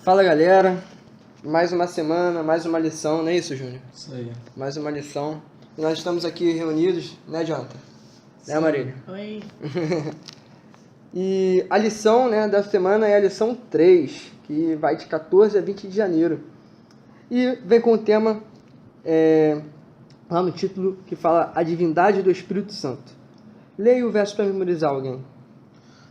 Fala galera, mais uma semana, mais uma lição, não é isso, Júnior? Isso aí. Mais uma lição. E nós estamos aqui reunidos, né, Jonathan? Sim. Né, Marília? Oi. E a lição, né, da semana é a lição 3, que vai de 14 a 20 de janeiro. E vem com o tema, lá no título, que fala a divindade do Espírito Santo. Leia o verso para memorizar alguém.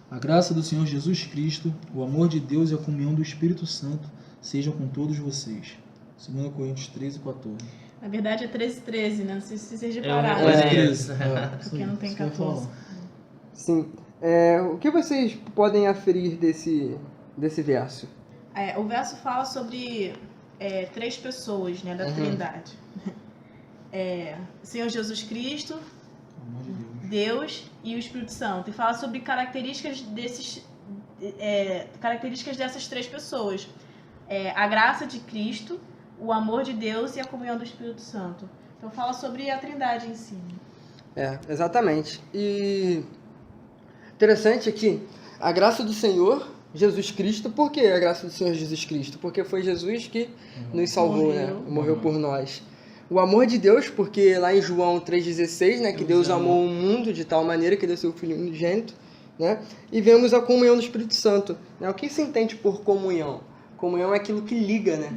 A graça do Senhor Jesus Cristo, o amor de Deus e a comunhão do Espírito Santo sejam com todos vocês. 2 Coríntios 13:14. Na verdade é 13:13, né? Não sei se vocês uma repararam. coisa né? que- Porque não tem 14. Sim. O que vocês podem aferir desse verso? O verso fala sobre três pessoas, né, da Trindade. Senhor Jesus Cristo, O amor de Deus. Deus e o Espírito Santo. E fala sobre características dessas três pessoas. A graça de Cristo, o amor de Deus e a comunhão do Espírito Santo. Então fala sobre a Trindade em si. Exatamente. E interessante aqui, a graça do Senhor Jesus Cristo. Por que a graça do Senhor Jesus Cristo? Porque foi Jesus que nos salvou, né? Morreu por nós. O amor de Deus, porque lá em João 3,16, né, que Deus amou o mundo de tal maneira que deu seu Filho unigênito, né? E vemos a comunhão do Espírito Santo, né? O que se entende por comunhão? Comunhão é aquilo que liga, né?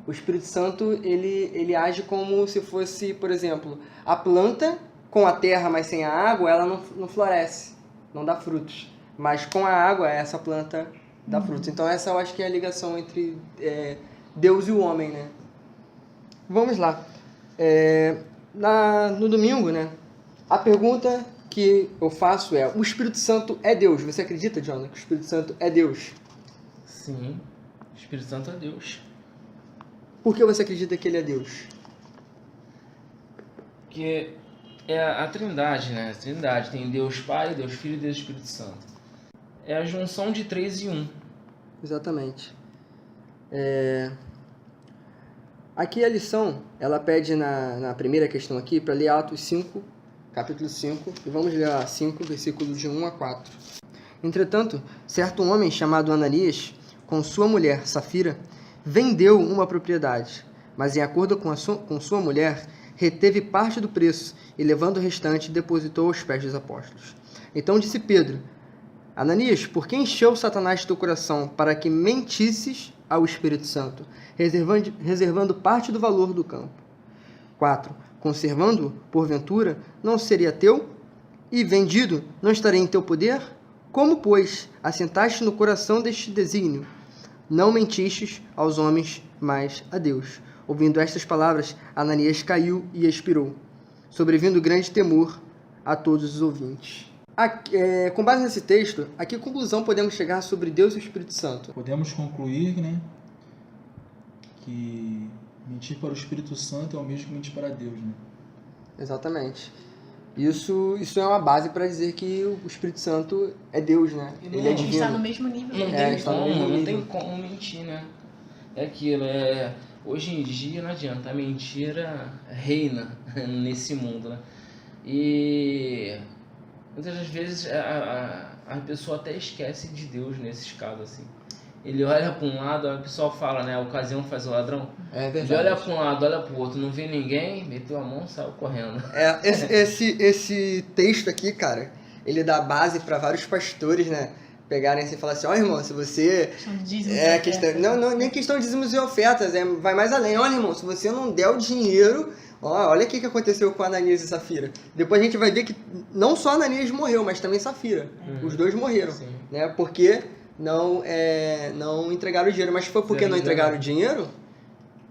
O Espírito Santo, ele age como se fosse, por exemplo, a planta com a terra, mas sem a água, ela não floresce, não dá frutos. Mas com a água, essa planta dá frutos. Então essa eu acho que é a ligação entre Deus e o homem, né? Vamos lá. No domingo, né? A pergunta que eu faço é: o Espírito Santo é Deus? Você acredita, Jonathan, que o Espírito Santo é Deus? Sim, o Espírito Santo é Deus. Por que você acredita que ele é Deus? Porque é a Trindade, né? A Trindade tem Deus Pai, Deus Filho e Deus Espírito Santo. É a junção de 3 em 1. Exatamente. Aqui a lição, ela pede na primeira questão aqui, para ler Atos 5, capítulo 5, e vamos ler 5, versículos de 1 a 4. Entretanto, certo homem chamado Ananias, com sua mulher Safira, vendeu uma propriedade, mas em acordo com sua mulher, reteve parte do preço e, levando o restante, depositou aos pés dos apóstolos. Então disse Pedro: Ananias, por que encheu Satanás teu coração para que mentisses ao Espírito Santo, reservando parte do valor do campo? 4. Conservando-o, porventura, não seria teu? E vendido, não estaria em teu poder? Como, pois, assentaste no coração deste desígnio? Não mentistes aos homens, mas a Deus. Ouvindo estas palavras, Ananias caiu e expirou, sobrevindo grande temor a todos os ouvintes. Com base nesse texto, a que conclusão podemos chegar sobre Deus e o Espírito Santo? Podemos concluir, né, que mentir para o Espírito Santo é o mesmo que mentir para Deus, né? Exatamente. Isso é uma base para dizer que o Espírito Santo é Deus, né? Ele é A gente está no divino. mesmo nível. Não né? tem está no mesmo como, não nível. tem como mentir, né? É aquilo, hoje em dia não adianta, a mentira reina nesse mundo, né? E muitas das vezes a pessoa até esquece de Deus nesses casos, assim. Ele olha para um lado, a pessoa fala, né? A ocasião faz o ladrão. É Ele verdade. olha para um lado, olha para o outro, não vê ninguém, meteu a mão, saiu correndo. Esse texto aqui, cara, ele dá base para vários pastores, né? Pegarem assim e falar assim: ó, irmão, se você... Questão de dízimos e questão, ofertas. não, nem questão de dízimos e ofertas, vai mais além. Olha, irmão, se você não der o dinheiro... Olha o que aconteceu com Ananias e Safira. Depois a gente vai ver que não só Ananias morreu, mas também Safira. Os dois morreram, Sim. né? Porque não entregaram o dinheiro. Mas foi porque não entregaram o dinheiro?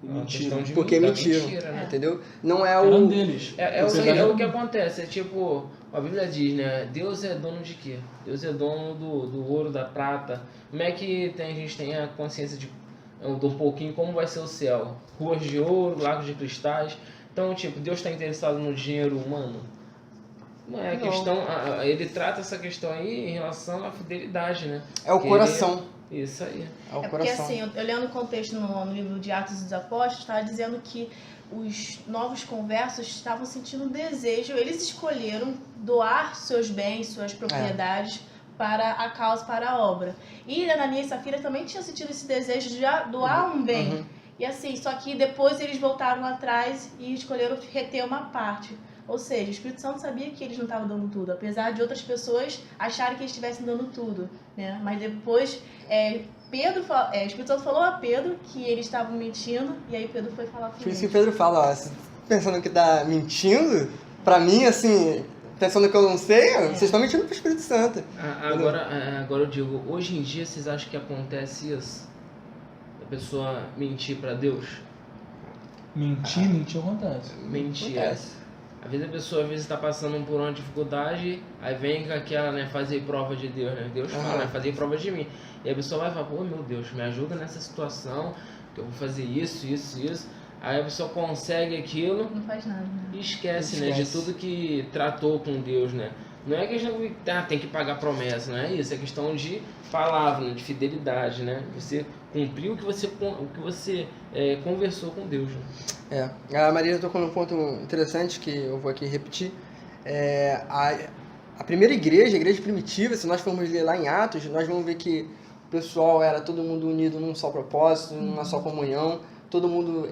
Mentiram. Porque da mentiram, mentira, né? entendeu? Não é Eram o... deles. É o que acontece, é tipo, a Bíblia diz, né? Deus é dono de quê? Deus é dono do ouro, da prata. Como é que a gente tem a consciência de um pouquinho como vai ser o céu? Ruas de ouro, lagos de cristais. Então, tipo, Deus está interessado no dinheiro humano? Não é a questão, ele trata essa questão aí em relação à fidelidade, né? É o Que coração. Isso aí. É o Porque coração. assim, eu lendo o contexto no livro de Atos dos Apóstolos, estava dizendo que os novos conversos estavam sentindo um desejo, eles escolheram doar seus bens, suas propriedades para a causa, para a obra. E Ananias e Safira também tinham sentido esse desejo de doar um bem. Uhum. E assim, só que depois eles voltaram atrás e escolheram reter uma parte. Ou seja, o Espírito Santo sabia que eles não estavam dando tudo, apesar de outras pessoas acharem que eles estivessem dando tudo, né? Mas depois, o Espírito Santo falou a Pedro que eles estavam mentindo, e aí Pedro foi falar com Por isso que eles. Pedro fala, ó, pensando que tá mentindo, pra mim, assim, pensando que eu não sei, vocês estão mentindo pro Espírito Santo. Agora eu digo, hoje em dia vocês acham que acontece isso? A pessoa mentir pra Deus? Mentir acontece. Mentir. Acontece. Às vezes a pessoa está passando por uma dificuldade, aí vem com aquela, né, fazer prova de Deus, né? Deus fala, né, fazer prova de mim. E a pessoa vai falar, pô, meu Deus, me ajuda nessa situação, que eu vou fazer isso. Aí a pessoa consegue aquilo Não faz nada, né? e esquece, né, de tudo que tratou com Deus, né? Não é questão de tem que pagar promessa, não é isso, é questão de palavra, né, de fidelidade, né? Você cumpriu o que você conversou com Deus, né? A Maria tocou num ponto interessante que eu vou aqui repetir. A primeira igreja, a igreja primitiva, se nós formos ler lá em Atos, nós vamos ver que o pessoal era todo mundo unido num só propósito, numa só comunhão, todo mundo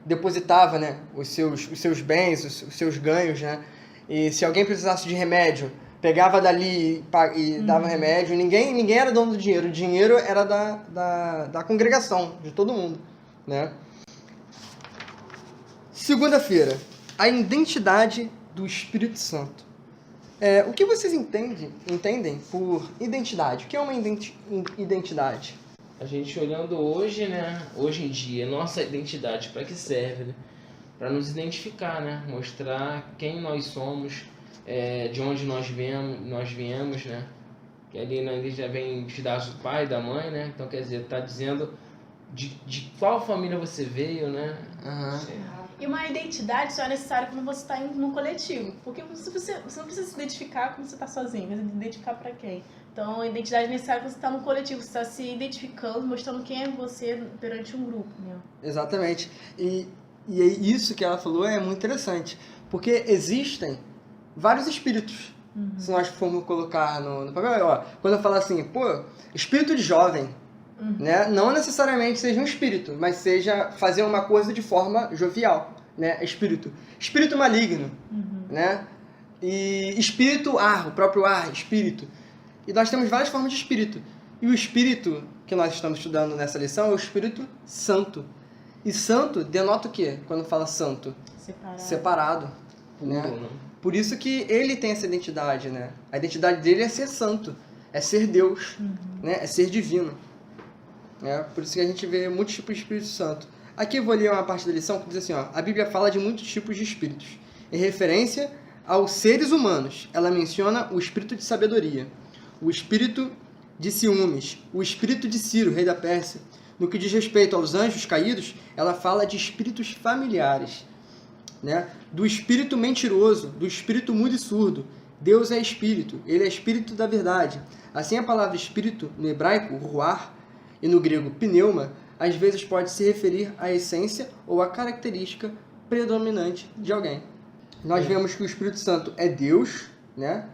depositava, né, os seus bens, os seus ganhos, né? E se alguém precisasse de remédio, pegava dali e dava remédio. Ninguém era dono do dinheiro. O dinheiro era da congregação, de todo mundo, né? Segunda-feira, a identidade do Espírito Santo. O que vocês entendem por identidade? O que é uma identidade? A gente olhando hoje, né? Hoje em dia, nossa identidade, para que serve, né? Para nos identificar, né? Mostrar quem nós somos, de onde nós viemos, né? Que ali na igreja vem te dar o pai, da mãe, né? Então quer dizer, tá dizendo de qual família você veio, né? E uma identidade só é necessária quando você está no coletivo. Porque você não precisa se identificar quando você está sozinho, mas se identificar para quem? Então, a identidade é necessária quando você está no coletivo, você está se identificando, mostrando quem é você perante um grupo, né? Exatamente. E isso que ela falou é muito interessante, porque existem vários espíritos. Se nós formos colocar no papel, quando eu falar assim, espírito de jovem, né? Não necessariamente seja um espírito, mas seja fazer uma coisa de forma jovial, né? Espírito maligno, né? E espírito o próprio espírito. E nós temos várias formas de espírito. E o espírito que nós estamos estudando nessa lição é o Espírito Santo. E santo denota o quê? Quando fala santo? Separado. Né? Por isso que ele tem essa identidade, né? A identidade dele é ser santo, é ser Deus, né? É ser divino. Por isso que a gente vê muitos tipos de Espírito Santo. Aqui eu vou ler uma parte da lição que diz assim, a Bíblia fala de muitos tipos de espíritos. Em referência aos seres humanos, ela menciona o espírito de sabedoria, o espírito de ciúmes, o espírito de Ciro, rei da Pérsia. No que diz respeito aos anjos caídos, ela fala de espíritos familiares, né? Do espírito mentiroso, do espírito mudo e surdo. Deus é espírito, ele é espírito da verdade. Assim, a palavra espírito, no hebraico, ruar, e no grego, pneuma, às vezes pode se referir à essência ou à característica predominante de alguém. Nós vemos que o Espírito Santo é Deus, né?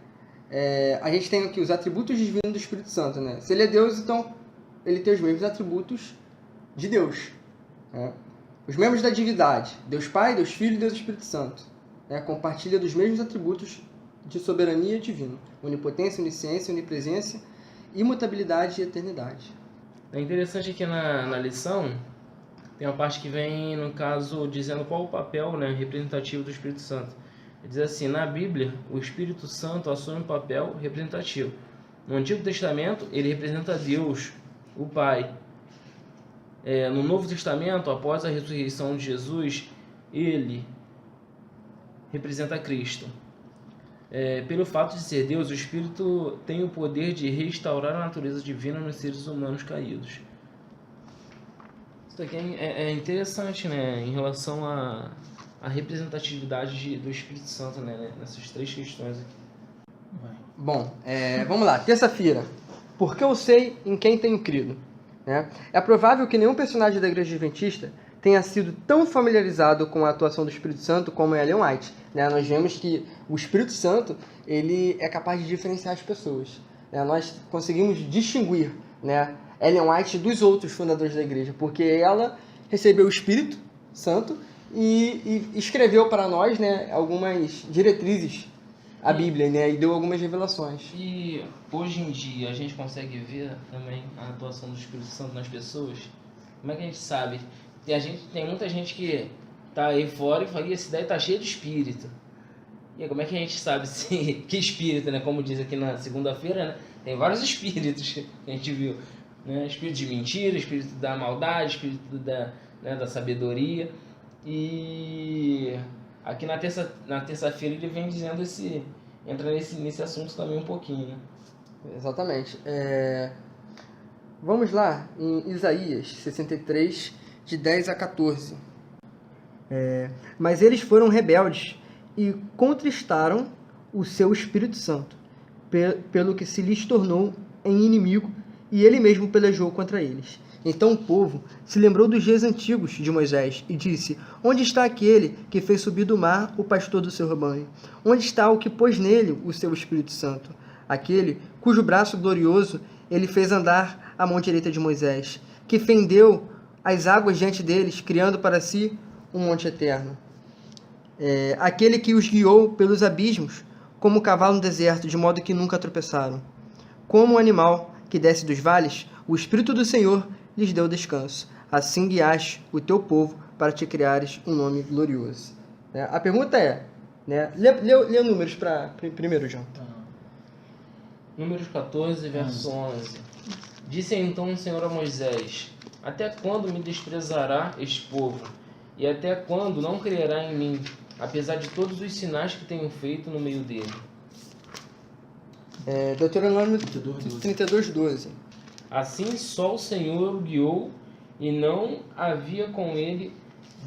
A gente tem aqui os atributos divinos do Espírito Santo, né? Se ele é Deus, então ele tem os mesmos atributos de Deus, né? Os membros da divindade, Deus Pai, Deus Filho e Deus Espírito Santo, né? Compartilha dos mesmos atributos de soberania divina, onipotência, onisciência, onipresença, imutabilidade e eternidade. É interessante aqui na lição, tem uma parte que vem, no caso, dizendo qual o papel, né, representativo do Espírito Santo. Ele diz assim, na Bíblia, o Espírito Santo assume um papel representativo. No Antigo Testamento, ele representa Deus, o Pai. No Novo Testamento, após a ressurreição de Jesus, ele representa Cristo. Pelo fato de ser Deus, o Espírito tem o poder de restaurar a natureza divina nos seres humanos caídos. Isso aqui é interessante, né, em relação à representatividade do Espírito Santo, né, nessas três questões aqui. Bom, vamos lá. Terça-feira. Por que eu sei em quem tenho crido? Né? É provável que nenhum personagem da Igreja Adventista tenha sido tão familiarizado com a atuação do Espírito Santo como Ellen White. Né? Nós vemos que o Espírito Santo ele é capaz de diferenciar as pessoas. né, nós conseguimos distinguir, né, Ellen White dos outros fundadores da igreja, porque ela recebeu o Espírito Santo e escreveu para nós, né, algumas diretrizes, a Bíblia, né, e deu algumas revelações. E hoje em dia a gente consegue ver também a atuação do Espírito Santo nas pessoas. Como é que a gente sabe? Tem muita gente que tá aí fora e fala, essa ideia tá cheia de espírito. E aí, como é que a gente sabe que espírito, né? Como diz aqui na segunda-feira, né? Tem vários espíritos que a gente viu, né? Espírito de mentira, espírito da maldade, espírito da sabedoria. E aqui na terça-feira ele vem dizendo entra nesse assunto também um pouquinho, né? Exatamente. Vamos lá, em Isaías 63, de 10 a 14. Mas eles foram rebeldes e contristaram o seu Espírito Santo, pelo que se lhes tornou em inimigo, e ele mesmo pelejou contra eles. Então o povo se lembrou dos dias antigos de Moisés e disse: onde está aquele que fez subir do mar o pastor do seu rebanho? Onde está o que pôs nele o seu Espírito Santo? Aquele cujo braço glorioso ele fez andar à mão direita de Moisés, que fendeu as águas diante deles, criando para si um monte eterno. Aquele que os guiou pelos abismos, como o cavalo no deserto, de modo que nunca tropeçaram. Como o animal que desce dos vales, o Espírito do Senhor lhes deu descanso. Assim guiaste o teu povo para te criares um nome glorioso. A pergunta é, né, lê números primeiro, João. Números 14, verso 11. Disse então o Senhor a Moisés: até quando me desprezará este povo? E até quando não crerá em mim, apesar de todos os sinais que tenho feito no meio dele? Deuteronômio 32:12. Assim só o Senhor o guiou, e não havia com ele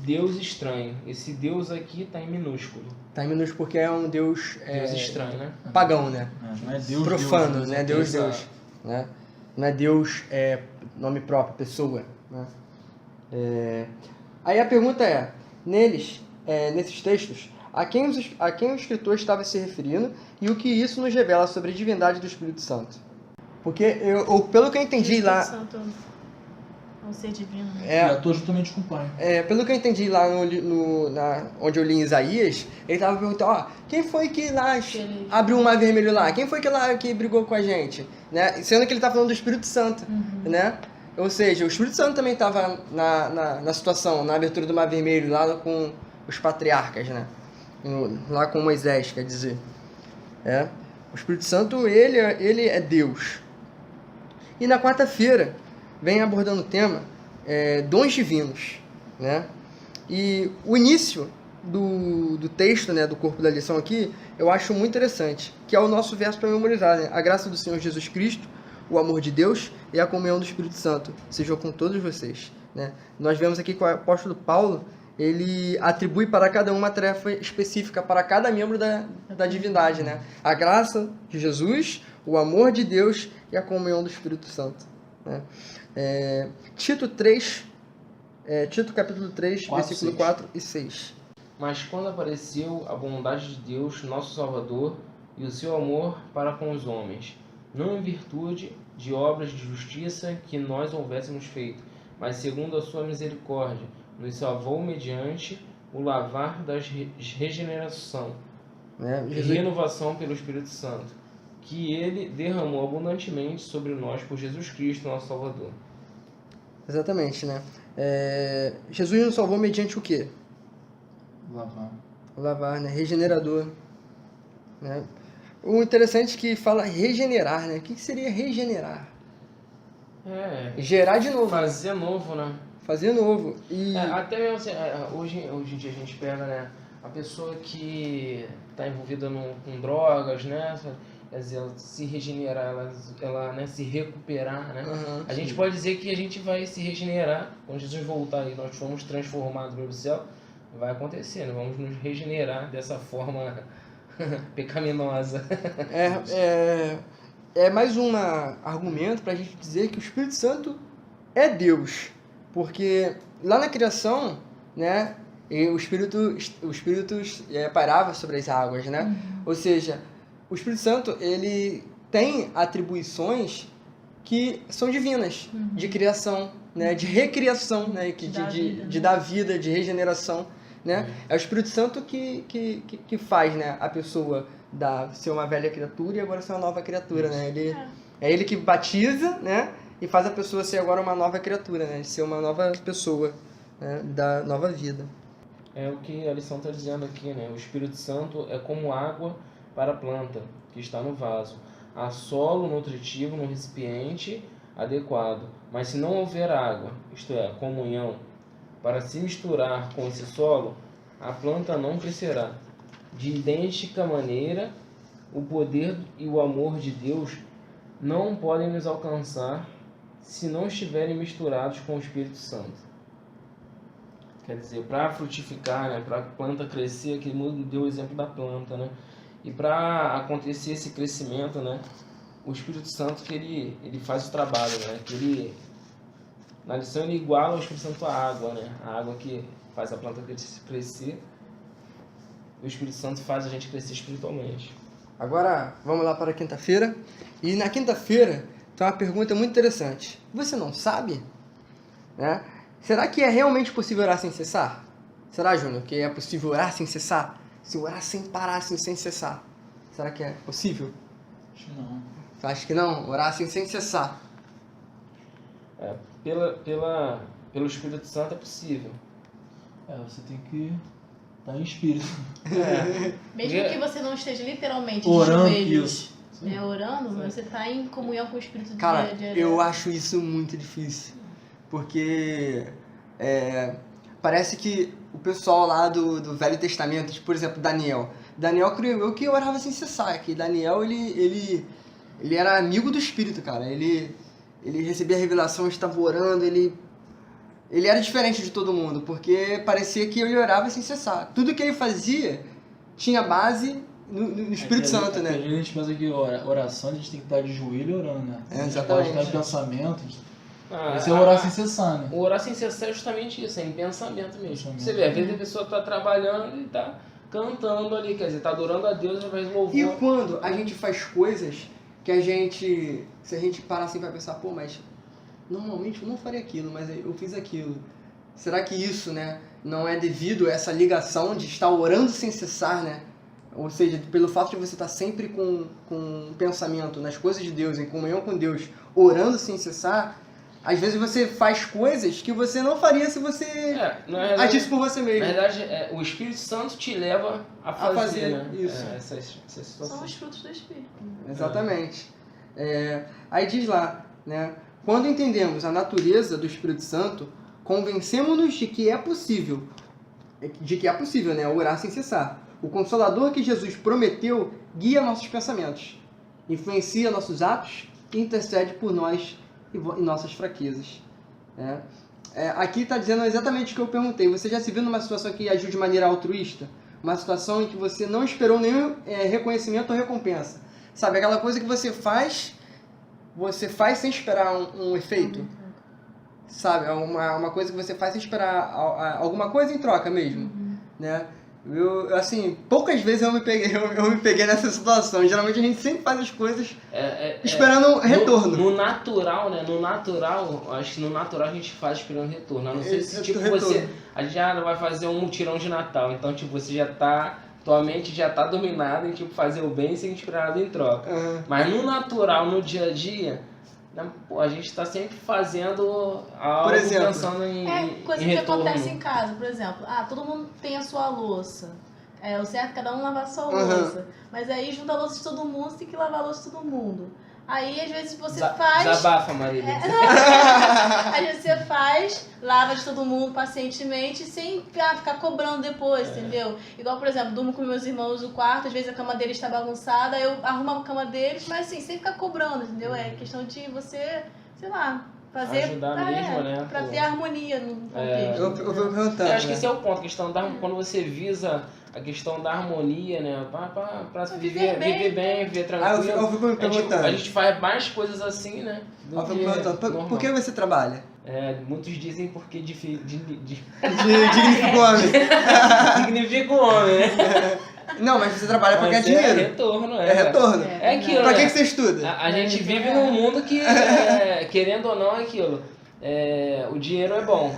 Deus estranho. Esse Deus aqui está em minúsculo. Está em minúsculo porque é um Deus... Deus estranho, né? Pagão, né? Não é Deus, profano, Deus, né? Deus, né? Não é Deus, nome próprio, pessoa, né? Aí a pergunta é, nesses textos, a quem o escritor estava se referindo e o que isso nos revela sobre a divindade do Espírito Santo? Porque, pelo que eu entendi lá... O Espírito Santo é um ser divino. E atua juntamente com o Pai. Pelo que eu entendi lá onde eu li em Isaías, ele estava perguntando, quem foi que lá abriu o mar vermelho lá? Quem foi que lá que brigou com a gente? Né? Sendo que ele está falando do Espírito Santo, né? Ou seja, o Espírito Santo também estava na situação, na abertura do mar vermelho, lá com os patriarcas, né? Lá com Moisés, quer dizer. O Espírito Santo, ele é Deus. E na quarta-feira, vem abordando o tema dons divinos, né? E o início do texto, né, do corpo da lição aqui, eu acho muito interessante, que é o nosso verso para memorizar, né? A graça do Senhor Jesus Cristo, o amor de Deus e a comunhão do Espírito Santo sejam com todos vocês, né? Nós vemos aqui que o apóstolo Paulo, ele atribui para cada um uma tarefa específica para cada membro da divindade, né? A graça de Jesus, o amor de Deus e a comunhão do Espírito Santo, né? Tito capítulo 3, versículo 4 e 6. Mas quando apareceu a bondade de Deus, nosso Salvador, e o seu amor para com os homens, não em virtude de obras de justiça que nós houvéssemos feito, mas segundo a sua misericórdia, nos salvou mediante o lavar da regeneração e renovação pelo Espírito Santo, que ele derramou abundantemente sobre nós por Jesus Cristo, nosso Salvador. Exatamente, né? Jesus nos salvou mediante o quê? Lavar, né? Regenerador, né? O interessante é que fala regenerar, né? O que seria regenerar? Gerar de novo. Fazer novo, né? Fazer novo. E... até mesmo assim, hoje em dia a gente pega, né, a pessoa que está envolvida com drogas, né? Quer dizer, ela se regenerar, ela né, se recuperar, né? A gente pode dizer que a gente vai se regenerar quando Jesus voltar e nós fomos transformados pelo céu. Vai acontecer, né? Vamos nos regenerar dessa forma pecaminosa. É mais um argumento para a gente dizer que o Espírito Santo é Deus. Porque lá na criação, né, o Espírito pairava sobre as águas, né? Ou seja, o Espírito Santo, ele tem atribuições que são divinas, de criação, né? De recriação, né? De dar vida, de regeneração, né? É o Espírito Santo que faz, né? A pessoa ser uma velha criatura e agora ser uma nova criatura, né? É ele que batiza, né? E faz a pessoa ser agora uma nova criatura, né? Ser uma nova pessoa, né? Da nova vida. É o que a lição está dizendo aqui, né? O Espírito Santo é como água para a planta que está no vaso. Há solo nutritivo no recipiente adequado, mas se não houver água, isto é, comunhão, para se misturar com esse solo, a planta não crescerá. De idêntica maneira, o poder e o amor de Deus não podem nos alcançar se não estiverem misturados com o Espírito Santo. Quer dizer, para frutificar, né, para a planta crescer, aqui deu o exemplo da planta, né? E para acontecer esse crescimento, né, o Espírito Santo que ele faz o trabalho, né? Que ele, na lição ele iguala o Espírito Santo à água, né? A água que faz a planta crescer. O Espírito Santo faz a gente crescer espiritualmente. Agora vamos lá para a quinta-feira. E na quinta-feira tem uma pergunta muito interessante. Você não sabe? Né? Será que é realmente possível orar sem cessar? Será, Júnior, que é possível orar sem cessar? Se orar sem parar, assim, sem cessar. Será que é possível? Acho que não. Você acha que não? Orar assim sem cessar. Pelo Espírito Santo é possível. Você tem que estar em espírito. Mesmo que você não esteja literalmente Orando, de joelhos, isso. né, orando, mas você está em comunhão com o Espírito de Cara, dia. eu acho isso muito difícil. Porque parece que o pessoal lá do Velho Testamento, tipo, por exemplo, Daniel, creio eu que orava sem cessar, que Daniel, ele era amigo do Espírito, cara, ele recebia a revelação, estava orando, ele era diferente de todo mundo, porque parecia que ele orava sem cessar, tudo que ele fazia tinha base no Espírito Santo, né? A gente pensa que oração a gente tem que estar de joelho orando, né? A gente Exatamente. pode estar em pensamento. Esse é orar sem cessar, né? O orar sem cessar é justamente isso, é em pensamento mesmo. Pensamento. Você vê, às vezes a pessoa está trabalhando e está cantando ali, quer dizer, está adorando a Deus e vai louvor. E quando a gente faz coisas que se a gente parar assim vai pensar, pô, mas normalmente eu não faria aquilo, mas eu fiz aquilo. Será que isso, né, não é devido a essa ligação de estar orando sem cessar, né? Ou seja, pelo fato de você estar sempre com um pensamento nas coisas de Deus, em comunhão com Deus, orando sem cessar, às vezes você faz coisas que você não faria se você agisse por você mesmo. Na verdade, o Espírito Santo te leva a fazer, né? Isso. Essas situações. São os frutos do Espírito. Exatamente. Aí diz lá, né? Quando entendemos a natureza do Espírito Santo, convencemos-nos de que é possível, né, orar sem cessar. O Consolador que Jesus prometeu guia nossos pensamentos, influencia nossos atos e intercede por nós e nossas fraquezas. Aqui está dizendo exatamente o que eu perguntei. Você já se viu numa situação que agiu de maneira altruísta? Uma situação em que você não esperou nenhum reconhecimento ou recompensa? Sabe, aquela coisa que você faz sem esperar um efeito? Sabe, uma coisa que você faz sem esperar alguma coisa em troca mesmo, né? Eu, assim, poucas vezes eu me peguei nessa situação. Geralmente a gente sempre faz as coisas esperando um retorno. No natural, né? Acho que no natural a gente faz esperando retorno. A não ser se, tipo, a gente já vai fazer um mutirão de Natal. Então, tipo, você já tá... Tua mente já tá dominada em, tipo, fazer o bem sem esperar nada em troca. Mas no natural, no dia a dia... Pô, a gente tá sempre fazendo algo, por exemplo, pensando em coisa em que retorno. acontece em casa, por exemplo. Todo mundo tem a sua louça. O certo é cada um lavar a sua louça. Mas aí junta a louça de todo mundo, você tem que lavar a louça de todo mundo. Aí às vezes você faz... Desabafa, Marília. Às vezes você faz, lava de todo mundo pacientemente, sem ficar cobrando depois, entendeu? Igual, por exemplo, durmo com meus irmãos no quarto, às vezes a cama deles está bagunçada, eu arrumo a cama deles, mas assim, sem ficar cobrando, entendeu? É questão de você, sei lá, fazer ajudar mesmo, né? Pra ter harmonia no contexto. Eu vou perguntando. Eu acho que esse é o ponto, a questão quando você visa a questão da harmonia, né? Pra viver bem, viver tranquilo. Eu fico me perguntando. A gente faz mais coisas assim, né? Eu fico me perguntando, por que você trabalha? Muitos dizem porque Dignifica o homem. significa o homem, né? Não, mas você trabalha pra ganhar Mas dinheiro. É retorno, É retorno. É aquilo, Pra né? que você estuda? A gente vive num mundo que, querendo ou não, é aquilo. O dinheiro é bom.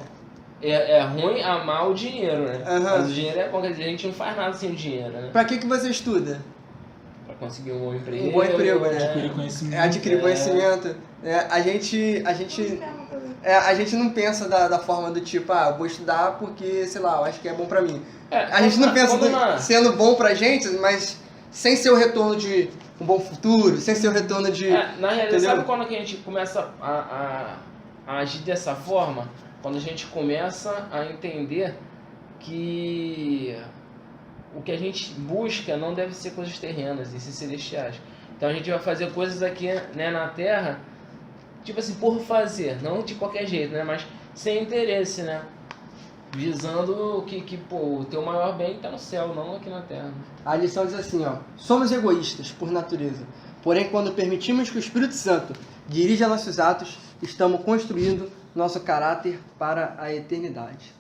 É ruim amar o dinheiro, né? Aham. Mas o dinheiro é bom, quer dizer, a gente não faz nada sem o dinheiro, né? Pra que você estuda? Pra conseguir um bom emprego. Um bom emprego, né? Adquirir conhecimento. Adquirir conhecimento. A gente não pensa da forma do tipo, vou estudar porque, sei lá, eu acho que é bom pra mim. A gente não pensa sendo bom pra gente, mas sem ser o retorno de um bom futuro, sem ser o retorno de... Na realidade, entendeu? sabe quando que a gente começa a agir dessa forma? Quando a gente começa a entender que o que a gente busca não deve ser coisas terrenas, e sim celestiais. Então a gente vai fazer coisas aqui, né, na Terra, tipo assim, por fazer, não de qualquer jeito, né, mas sem interesse, né? Visando que o teu maior bem está no céu, não aqui na Terra. A lição diz assim, somos egoístas por natureza, porém quando permitimos que o Espírito Santo dirija nossos atos, estamos construindo nosso caráter para a eternidade.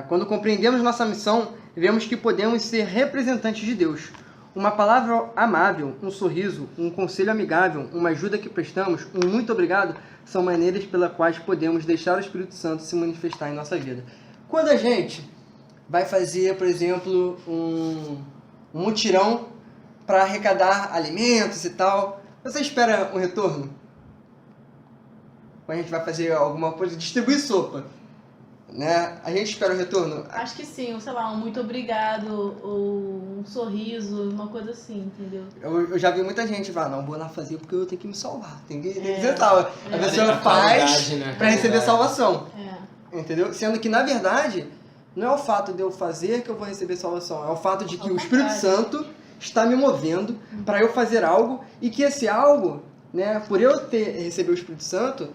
Quando compreendemos nossa missão, vemos que podemos ser representantes de Deus. Uma palavra amável, um sorriso, um conselho amigável, uma ajuda que prestamos, um muito obrigado, são maneiras pelas quais podemos deixar o Espírito Santo se manifestar em nossa vida. Quando a gente vai fazer, por exemplo, um mutirão para arrecadar alimentos e tal, você espera um retorno? Quando a gente vai fazer alguma coisa, distribuir sopa, né? A gente espera um retorno? Acho que sim, sei lá, um muito obrigado, ou um sorriso, uma coisa assim, entendeu? Eu já vi muita gente falar, não, vou lá fazer porque eu tenho que me salvar, tem que ser salvo. A pessoa A faz caridade, né? para receber salvação, É. entendeu? Sendo que, na verdade, não é o fato de eu fazer que eu vou receber salvação, é o fato de que Ao o Espírito contrário. Santo está me movendo para eu fazer algo e que esse algo, né, por eu receber o Espírito Santo,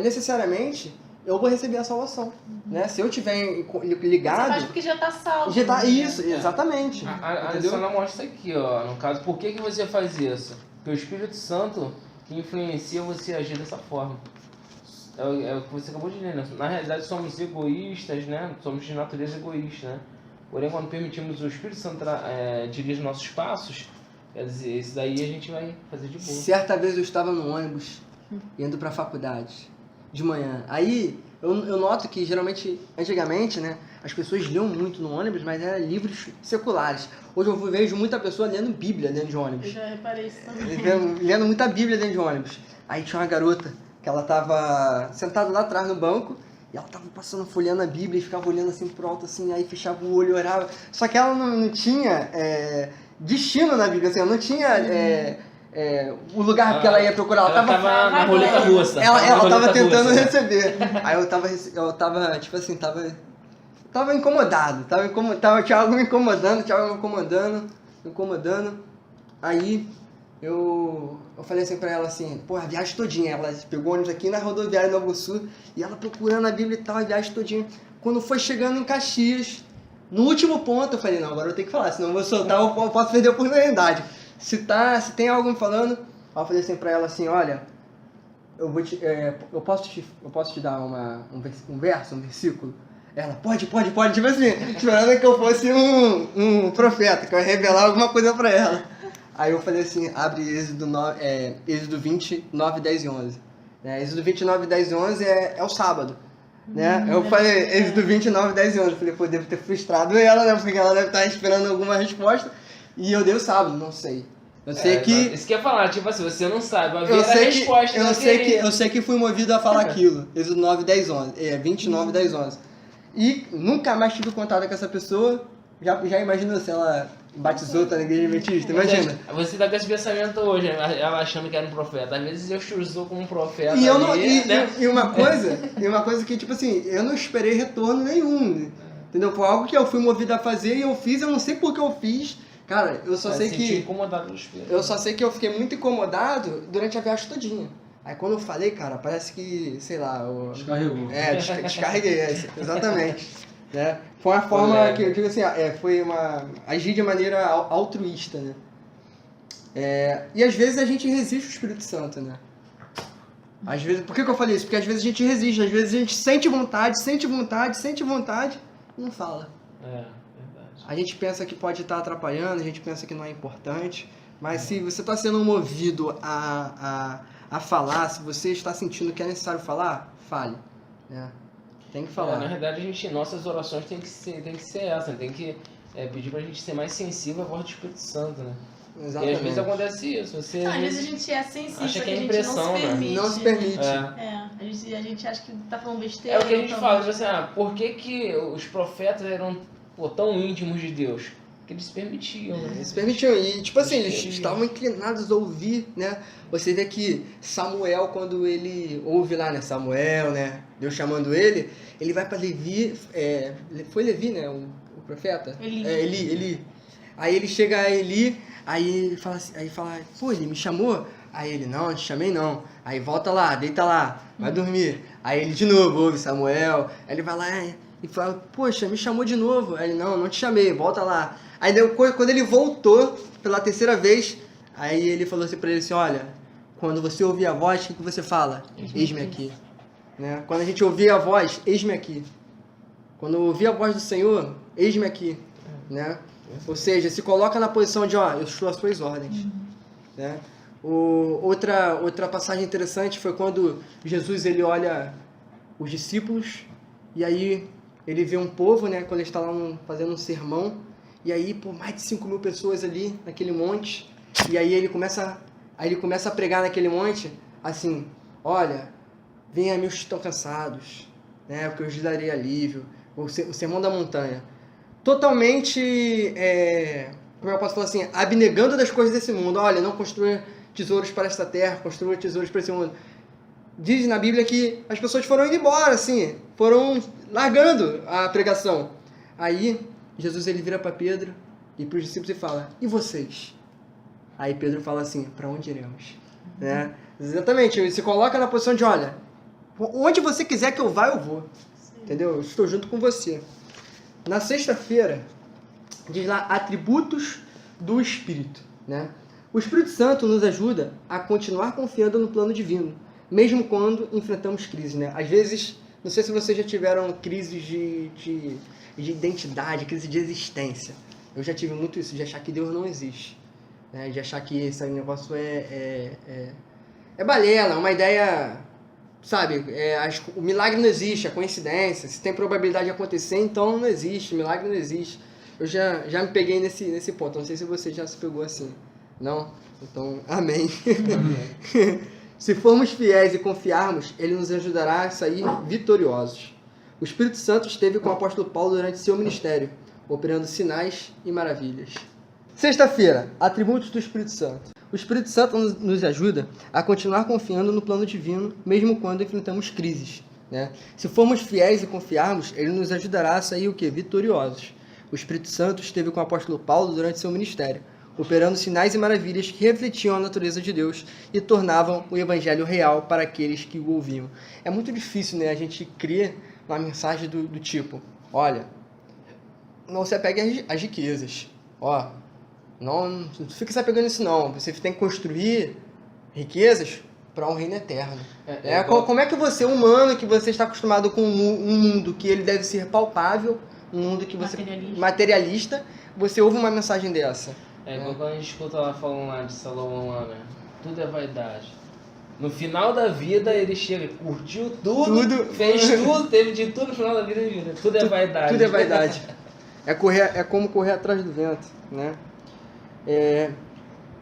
necessariamente eu vou receber a salvação, né? Se eu tiver Você ligado, faz porque já tá salvo. já tá né? isso, exatamente. A Entendeu? lição não mostra isso aqui, ó. No caso, por que você faz isso? Porque o Espírito Santo que influencia você a agir dessa forma. É o que você acabou de ler, né? Na realidade, somos egoístas, né? Somos de natureza egoísta, né? Porém, quando permitimos o Espírito Santo dirigir nossos passos, quer dizer, isso daí a gente vai fazer de boa. Certa vez eu estava no ônibus, indo para a faculdade, de manhã. Aí eu noto que geralmente, antigamente, né, as pessoas liam muito no ônibus, mas eram livros seculares. Hoje eu vejo muita pessoa lendo Bíblia dentro de Eu ônibus. já reparei isso também. Lendo muita Bíblia dentro de ônibus. Aí tinha uma garota que ela tava sentada lá atrás no banco e ela tava passando, folheando a Bíblia e ficava olhando assim pro alto, assim, aí fechava o olho e orava. Só que ela não tinha destino na Bíblia, assim, ela não tinha o lugar que ela ia procurar. Ela tava na roleta russa. ela tava roleta tentando russa. receber. Aí eu tava, tipo assim, tava incomodado. Tinha algo me incomodando. Aí eu falei assim pra ela assim, a viagem todinha. Ela pegou ônibus aqui na rodoviária Novo Sul e ela procurando a Bíblia e tal, a viagem todinha. Quando foi chegando em Caxias, no último ponto, eu falei, não, agora eu tenho que falar, senão eu vou soltar, eu posso perder a oportunidade. Se tem alguém falando, eu falei assim pra ela assim, olha, eu posso te dar um versículo? Ela, pode, tipo assim, esperando que eu fosse um profeta, que eu ia revelar alguma coisa pra ela. Aí eu falei assim, abre Êxodo 20, 9, 10 e 11. Êxodo 20, 9, 10 e 11 é o sábado. Né? Eu falei, Êxodo 20, 9, 10 e 11. Eu falei, pô, devo ter frustrado ela, né? Porque ela deve estar esperando alguma resposta. E eu dei o sábado, não sei. Eu sei que... Isso que eu ia falar, tipo assim, você não sabe, vai ver Eu a sei resposta. eu sei que fui movido a falar aquilo. Êxodo 9, 10, 11. 29, 10, 11. E nunca mais tive contato com essa pessoa. Já imaginou se ela batizou, tá na igreja adventista? Imagina. Você tá com esse pensamento hoje, ela achando que era um profeta. Às vezes eu usou como um profeta. E, né? e uma coisa que, tipo assim, eu não esperei retorno nenhum. Entendeu? Foi algo que eu fui movido a fazer e eu fiz, eu não sei por que eu fiz. Cara, eu só sei que... incomodado pelo espírito. Eu só sei que eu fiquei muito incomodado durante a viagem todinha. Aí quando eu falei, cara, parece que, sei lá... Descarregou. Descarreguei, exatamente. Né? Foi uma forma que eu digo assim, agir de maneira altruísta, né? E às vezes a gente resiste ao Espírito Santo, né? Às vezes, por que eu falei isso? Porque às vezes a gente resiste, às vezes a gente sente vontade e não fala. Verdade. A gente pensa que pode estar atrapalhando, a gente pensa que não é importante, mas se você está sendo movido a falar, se você está sentindo que é necessário falar, fale, né? Tem que falar. Na verdade, nossas orações tem que ser essa, tem que pedir pra gente ser mais sensível à voz do Espírito Santo, né? Exatamente. E às vezes acontece isso. Você, Às vezes a gente é sensível, acha só que é a gente impressão, não se né? permite. Não se permite. A gente acha que tá falando besteira. É o que a gente não fala, assim, por que os profetas eram tão íntimos de Deus? Porque eles se permitiam, né? Eles permitiam. E, tipo assim, eles Entendi. estavam inclinados a ouvir, né? Você vê que Samuel, quando ele ouve lá, né? Samuel, né? Deus chamando ele vai para Levi. Foi Levi, né? O profeta? Eli. Eli. Aí ele chega a Eli, aí ele fala assim, pô, ele me chamou? Aí ele, não te chamei não. Aí volta lá, deita lá, vai dormir. Aí ele de novo ouve Samuel, aí ele vai lá e fala, poxa, me chamou de novo. Aí ele, não te chamei, volta lá. Aí depois, quando ele voltou pela terceira vez, aí ele falou assim pra ele assim, olha, quando você ouvir a voz, o que você fala? Eis-me aqui. Né? Quando a gente ouvir a voz, eis-me aqui. Quando ouvir a voz do Senhor, eis-me aqui. Né? Ou seja, se coloca na posição de, eu estou às suas ordens. Né? Outra passagem interessante foi quando Jesus ele olha os discípulos e aí ele vê um povo, né, quando ele está lá fazendo um sermão, e aí por mais de 5.000 pessoas ali naquele monte, e aí ele começa a pregar naquele monte assim, olha, venha a mim os que estão cansados, né, porque eu lhes darei alívio, o sermão da montanha. Totalmente, como eu posso falar assim, abnegando das coisas desse mundo. Olha, não construa tesouros para esta terra, construa tesouros para esse mundo. Diz na Bíblia que as pessoas foram indo embora, assim, foram largando a pregação. Aí, Jesus ele vira para Pedro e para os discípulos e fala, e vocês? Aí Pedro fala assim, para onde iremos? Né? Exatamente, ele se coloca na posição de, olha, onde você quiser que eu vá, eu vou. Sim. Entendeu? Eu estou junto com você. Na sexta-feira, diz lá, atributos do Espírito, né? O Espírito Santo nos ajuda a continuar confiando no plano divino, mesmo quando enfrentamos crises, né? Às vezes, não sei se vocês já tiveram crises de identidade, crise de existência. Eu já tive muito isso, de achar que Deus não existe, né? De achar que esse negócio é balela, uma ideia, sabe? O milagre não existe, a coincidência. Se tem probabilidade de acontecer, então não existe, milagre não existe. Eu já me peguei nesse ponto, não sei se você já se pegou assim. Não? Então, amém. Se formos fiéis e confiarmos, Ele nos ajudará a sair vitoriosos. O Espírito Santo esteve com o apóstolo Paulo durante seu ministério, operando sinais e maravilhas. Sexta-feira, atributos do Espírito Santo. O Espírito Santo nos ajuda a continuar confiando no plano divino, mesmo quando enfrentamos crises, né? Se formos fiéis e confiarmos, Ele nos ajudará a sair o quê? Vitoriosos. O Espírito Santo esteve com o apóstolo Paulo durante seu ministério, operando sinais e maravilhas que refletiam a natureza de Deus e tornavam o evangelho real para aqueles que o ouviam. É muito difícil, né, a gente crer uma mensagem do tipo, olha, não se apegue às riquezas, não fique se apegando nisso não, você tem que construir riquezas para um reino eterno. Como é que você, humano, que você está acostumado com um mundo que ele deve ser palpável, um mundo que você materialista, você ouve uma mensagem dessa? Igual quando a gente escuta lá falando lá de Salomão lá, né? Tudo é vaidade. No final da vida ele chega, curtiu tudo, fez tudo, teve de tudo no final da vida. Tudo é vaidade. Tudo é vaidade. É como correr atrás do vento, né?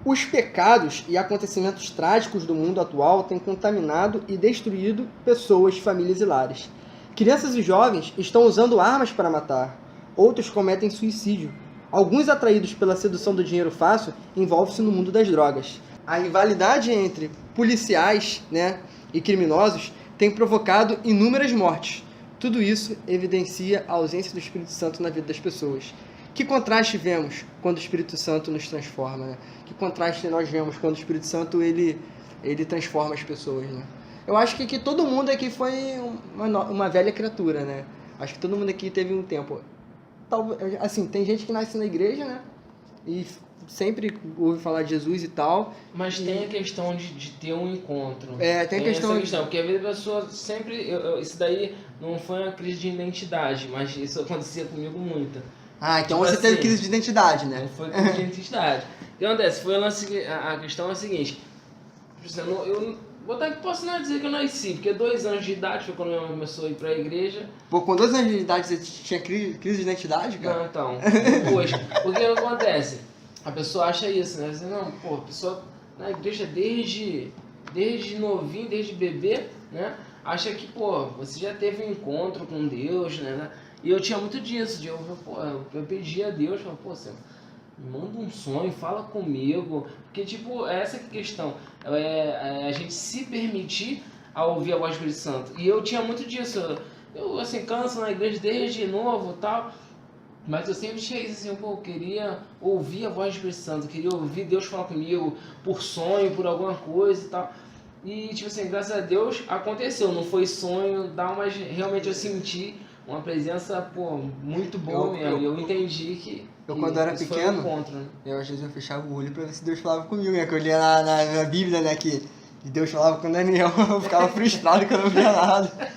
Os pecados e acontecimentos trágicos do mundo atual têm contaminado e destruído pessoas, famílias e lares. Crianças e jovens estão usando armas para matar. Outros cometem suicídio. Alguns, atraídos pela sedução do dinheiro fácil, envolvem-se no mundo das drogas. A rivalidade entre policiais, né, e criminosos tem provocado inúmeras mortes. Tudo isso evidencia a ausência do Espírito Santo na vida das pessoas. Que contraste vemos quando o Espírito Santo nos transforma, né? Que contraste nós vemos quando o Espírito Santo ele transforma as pessoas, né? Eu acho que todo mundo aqui foi uma velha criatura, né? Acho que todo mundo aqui teve um tempo. Assim, tem gente que nasce na igreja, né? E sempre ouve falar de Jesus e tal. Mas tem a questão de ter um encontro. Tem a questão... Essa questão, porque às vezes a pessoa sempre... isso daí não foi uma crise de identidade, mas isso acontecia comigo muito. Ah, então Tipo você teve assim, crise de identidade, né? Não foi crise de identidade. O que acontece? Foi o lance, a questão é a seguinte. Posso não dizer que eu nasci, porque 2 anos de idade foi quando minha mãe começou a ir pra igreja. Pô, com 2 anos de idade você tinha crise de identidade, cara? Não, então, depois. Porque o que acontece? A pessoa acha isso, né? Você, não, pô, a pessoa na igreja desde novinho, desde bebê, né? Acha que, pô, você já teve um encontro com Deus, né? E eu tinha muito disso, eu pedi a Deus, falei, pô, você me manda um sonho, fala comigo. Porque, tipo, essa é a questão. A gente se permitir a ouvir a voz do Espírito Santo. E eu tinha muito disso. Eu assim, canso na igreja desde novo e tal. Mas eu sempre tinha isso assim, pô, eu queria ouvir a voz do Espírito Santo, eu queria ouvir Deus falar comigo por sonho, por alguma coisa e tal. E, tipo assim, graças a Deus aconteceu, não foi sonho, mas realmente eu senti uma presença, pô, muito boa mesmo. E eu entendi que quando era isso pequeno, foi um encontro, né? eu às vezes eu fechava o olho pra ver se Deus falava comigo, né? Que eu lia na Bíblia, né? Que Deus falava com Daniel, eu ficava frustrado que eu não via nada.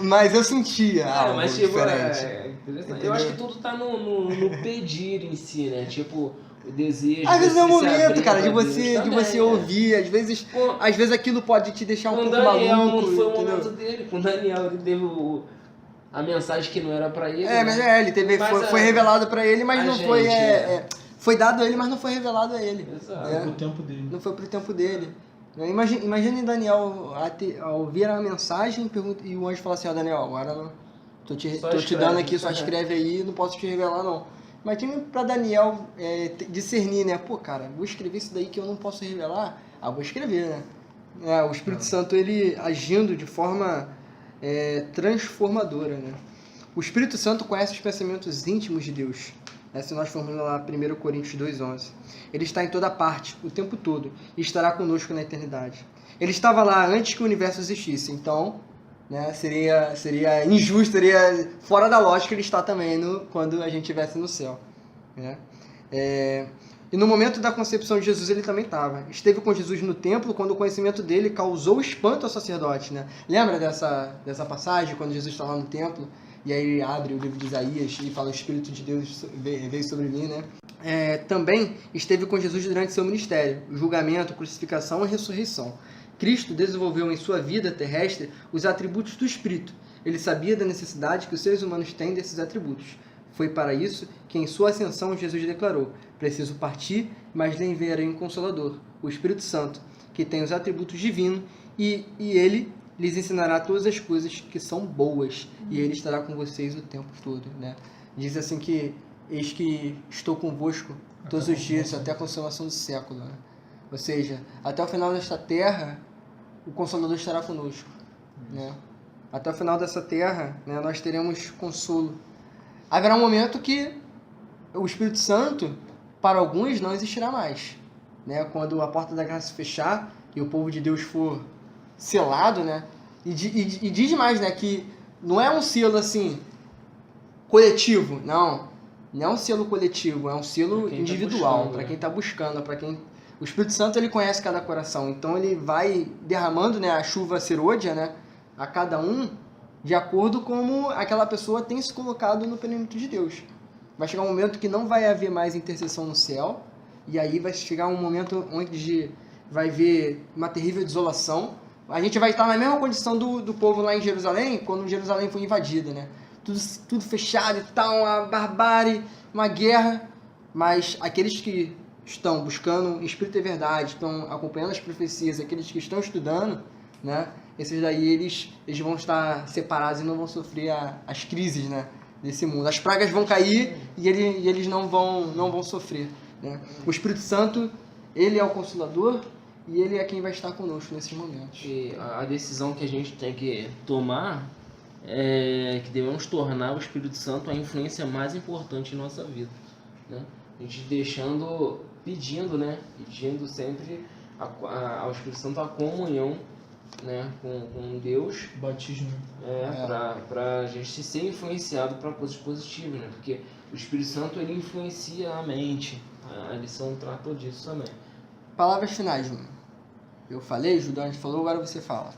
Mas eu sentia algo diferente. Interessante. Eu acho que tudo tá no pedir em si, né? Tipo, o desejo. Às vezes é o você se momento, abrir cara, pra de Deus você também, ouvir. Às vezes aquilo pode te deixar um com pouco Daniel maluco, não foi o entendeu? momento dele. Com Daniel ele deu a mensagem que não era pra ele. Mas né? ele foi revelado pra ele, mas a não gente, foi. Foi dado a ele, mas não foi revelado a ele. Exato. Pro tempo dele. Não foi pro tempo dele. Imagine Daniel a ouvir a mensagem e o anjo falar assim, ó, Daniel, agora não. Tô te dando aqui, só escreve aí, não posso te revelar não. Imagine pra Daniel discernir, né? Pô, cara, vou escrever isso daí que eu não posso revelar. Ah, vou escrever, né? O Espírito Santo, ele agindo de forma transformadora, né? O Espírito Santo conhece os pensamentos íntimos de Deus. Se nós formos lá 1 Coríntios 2,11. Ele está em toda parte, o tempo todo, e estará conosco na eternidade. Ele estava lá antes que o universo existisse, então, né, seria injusto, seria fora da lógica ele estar também quando a gente estivesse no céu. Né? E no momento da concepção de Jesus ele também estava. Esteve com Jesus no templo quando o conhecimento dele causou espanto ao sacerdote. Né? Lembra dessa passagem, quando Jesus está lá no templo? E aí ele abre o livro de Isaías e fala: o Espírito de Deus veio sobre mim, né? Também esteve com Jesus durante seu ministério, julgamento, crucificação e ressurreição. Cristo desenvolveu em sua vida terrestre os atributos do Espírito. Ele sabia da necessidade que os seres humanos têm desses atributos. Foi para isso que em sua ascensão Jesus declarou: preciso partir, mas lhe enviarei um Consolador, o Espírito Santo, que tem os atributos divinos e ele lhes ensinará todas as coisas que são boas, e ele estará com vocês o tempo todo, né? Diz assim que, eis que estou convosco todos os dias, até a consumação do século, né? Ou seja, até o final desta terra, o Consolador estará conosco, né? Até o final dessa terra, né, nós teremos consolo. Haverá um momento que o Espírito Santo, para alguns, não existirá mais, né? Quando a porta da graça se fechar e o povo de Deus for selado, né? E diz mais, né? Que não é um selo assim coletivo, não é um selo coletivo, é um selo individual, para quem está buscando, para quem o Espírito Santo ele conhece cada coração, então ele vai derramando, né, a chuva serôdia, né, a cada um de acordo como aquela pessoa tem se colocado no perímetro de Deus. Vai chegar um momento que não vai haver mais intercessão no céu, e aí vai chegar um momento onde vai haver uma terrível desolação. A gente vai estar na mesma condição do povo lá em Jerusalém, quando Jerusalém foi invadida, né? Tudo fechado e tal, uma barbárie, uma guerra. Mas aqueles que estão buscando espírito e verdade, estão acompanhando as profecias, aqueles que estão estudando, né? Esses daí, eles vão estar separados e não vão sofrer as crises, né, desse mundo. As pragas vão cair e eles não vão sofrer, né? O Espírito Santo, ele é o Consolador, e ele é quem vai estar conosco nesses momentos. E a decisão que a gente tem que tomar é que devemos tornar o Espírito Santo a influência mais importante em nossa vida, né? A gente pedindo sempre ao Espírito Santo a comunhão, né, com Deus. Batismo. Para a gente ser influenciado para coisas positivas, né? Porque o Espírito Santo ele influencia a mente. A lição tratou disso também. Palavras finais, mano. Eu falei, Judão, a gente falou, agora você fala.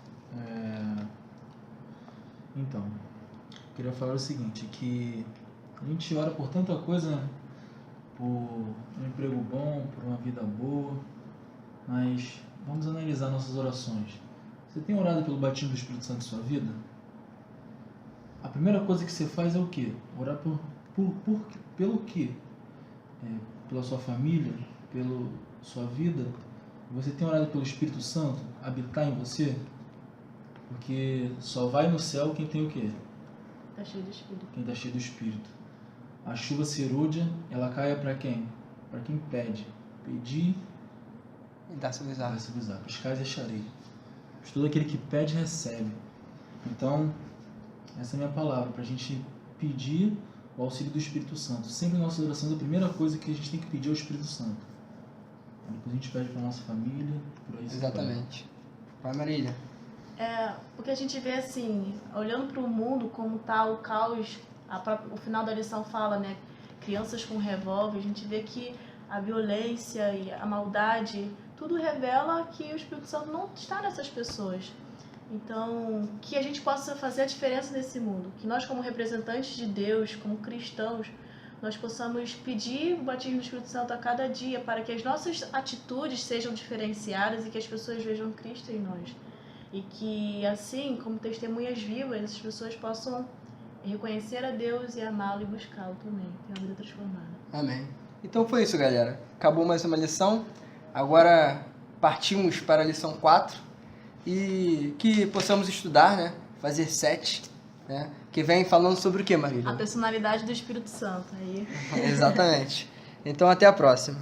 Então, eu queria falar o seguinte, que A gente ora por tanta coisa, né? Por um emprego bom, por uma vida boa, mas vamos analisar nossas orações. Você tem orado pelo batismo do Espírito Santo em sua vida? A primeira coisa que você faz é o quê? Orar pelo quê? Pela sua família, pela sua vida. Você tem orado pelo Espírito Santo habitar em você? Porque só vai no céu quem tem o quê? Tá cheio do Espírito. Quem está cheio do Espírito. A chuva serúdia, ela cai para quem? Para quem pede. Pedir, E dá-se lhes dar. vai-se vos dar. Pescais e acharei. Pois todo aquele que pede, recebe. Então, essa é a minha palavra, para a gente pedir o auxílio do Espírito Santo. Sempre em nossas orações, a primeira coisa que a gente tem que pedir é o Espírito Santo. Depois a gente pede para nossa família, por aí. Exatamente. Vai, Marília. Porque a gente vê assim, olhando para o mundo como está o caos, o final da lição fala, né? Crianças com revólver, a gente vê que a violência e a maldade, tudo revela que o Espírito Santo não está nessas pessoas. Então, que a gente possa fazer a diferença nesse mundo. Que nós, como representantes de Deus, como cristãos, nós possamos pedir o batismo do Espírito Santo a cada dia para que as nossas atitudes sejam diferenciadas e que as pessoas vejam Cristo em nós. E que, assim, como testemunhas vivas, as pessoas possam reconhecer a Deus e amá-lo e buscá-lo também. Ter uma vida transformada. Amém. Então foi isso, galera. Acabou mais uma lição. Agora partimos para a lição 4 e que possamos estudar, né? Fazer 7, né? Que vem falando sobre o que, Marília? A personalidade do Espírito Santo. Aí... Exatamente. Então até a próxima.